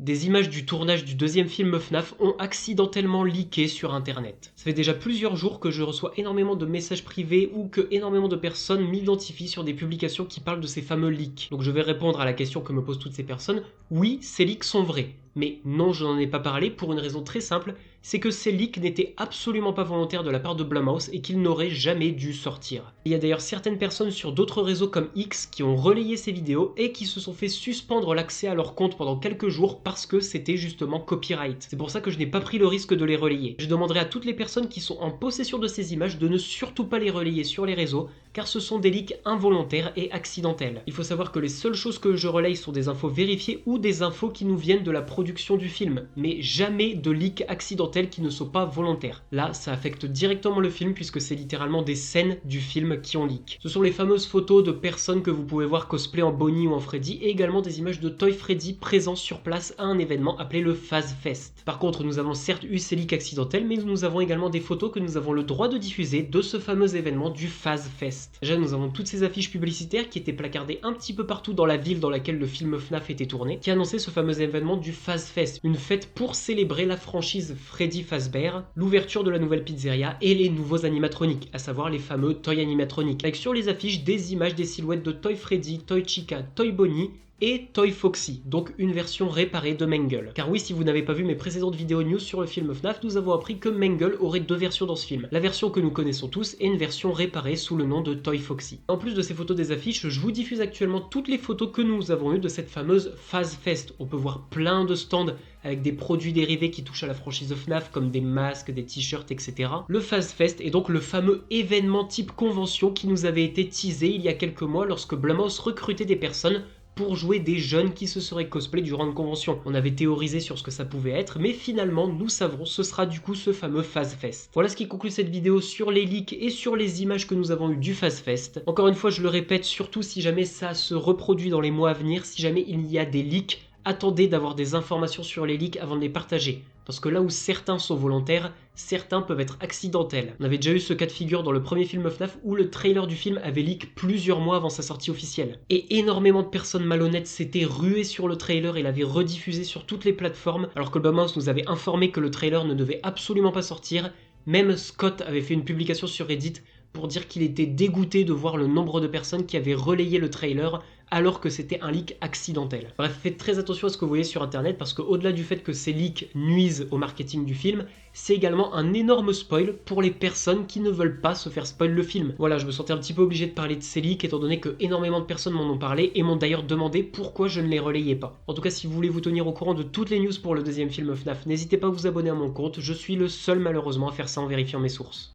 Des images du tournage du deuxième film FNAF ont accidentellement leaké sur internet. Ça fait déjà plusieurs jours que je reçois énormément de messages privés ou que énormément de personnes m'identifient sur des publications qui parlent de ces fameux leaks. Donc je vais répondre à la question que me posent toutes ces personnes. Oui, ces leaks sont vrais. Mais non, je n'en ai pas parlé pour une raison très simple, c'est que ces leaks n'étaient absolument pas volontaires de la part de Blumhouse et qu'ils n'auraient jamais dû sortir. Il y a d'ailleurs certaines personnes sur d'autres réseaux comme X qui ont relayé ces vidéos et qui se sont fait suspendre l'accès à leur compte pendant quelques jours parce que c'était justement copyright. C'est pour ça que je n'ai pas pris le risque de les relayer. Je demanderai à toutes les personnes qui sont en possession de ces images de ne surtout pas les relayer sur les réseaux car ce sont des leaks involontaires et accidentels. Il faut savoir que les seules choses que je relaye sont des infos vérifiées ou des infos qui nous viennent de la production du film, mais jamais de leaks accidentels qui ne sont pas volontaires. Là, ça affecte directement le film puisque c'est littéralement des scènes du film qui ont leak. Ce sont les fameuses photos de personnes que vous pouvez voir cosplay en Bonnie ou en Freddy et également des images de Toy Freddy présents sur place à un événement appelé le FazFest. Par contre, nous avons certes eu ces leaks accidentels, mais nous avons également des photos que nous avons le droit de diffuser de ce fameux événement du FazFest. Déjà, nous avons toutes ces affiches publicitaires qui étaient placardées un petit peu partout dans la ville dans laquelle le film FNAF était tourné, qui annonçait ce fameux événement du FazFest, une fête pour célébrer la franchise Freddy Fazbear, l'ouverture de la nouvelle pizzeria et les nouveaux animatroniques, à savoir les fameux Toy Animatronics, avec sur les affiches des images des silhouettes de Toy Freddy, Toy Chica, Toy Bonnie et Toy Foxy, donc une version réparée de Mangle. Car oui, si vous n'avez pas vu mes précédentes vidéos news sur le film FNAF, nous avons appris que Mangle aurait deux versions dans ce film. La version que nous connaissons tous et une version réparée sous le nom de Toy Foxy. En plus de ces photos des affiches, je vous diffuse actuellement toutes les photos que nous avons eues de cette fameuse FazFest. On peut voir plein de stands avec des produits dérivés qui touchent à la franchise de FNAF comme des masques, des t-shirts, etc. Le FazFest est donc le fameux événement type convention qui nous avait été teasé il y a quelques mois lorsque Blumhouse recrutait des personnes pour jouer des jeunes qui se seraient cosplay durant une convention. On avait théorisé sur ce que ça pouvait être, mais finalement, nous savons, ce sera du coup ce fameux FazFest. Voilà ce qui conclut cette vidéo sur les leaks et sur les images que nous avons eues du FazFest. Encore une fois, je le répète, surtout si jamais ça se reproduit dans les mois à venir, si jamais il y a des leaks, attendez d'avoir des informations sur les leaks avant de les partager. Parce que là où certains sont volontaires, certains peuvent être accidentels. On avait déjà eu ce cas de figure dans le premier film FNAF où le trailer du film avait leak plusieurs mois avant sa sortie officielle. Et énormément de personnes malhonnêtes s'étaient ruées sur le trailer et l'avaient rediffusé sur toutes les plateformes, alors que Blumhouse nous avait informé que le trailer ne devait absolument pas sortir. Même Scott avait fait une publication sur Reddit pour dire qu'il était dégoûté de voir le nombre de personnes qui avaient relayé le trailer alors que c'était un leak accidentel. Bref, faites très attention à ce que vous voyez sur internet parce qu'au-delà du fait que ces leaks nuisent au marketing du film, c'est également un énorme spoil pour les personnes qui ne veulent pas se faire spoil le film. Voilà, je me sentais un petit peu obligé de parler de ces leaks étant donné que énormément de personnes m'en ont parlé et m'ont d'ailleurs demandé pourquoi je ne les relayais pas. En tout cas, si vous voulez vous tenir au courant de toutes les news pour le deuxième film FNAF, n'hésitez pas à vous abonner à mon compte, je suis le seul malheureusement à faire ça en vérifiant mes sources.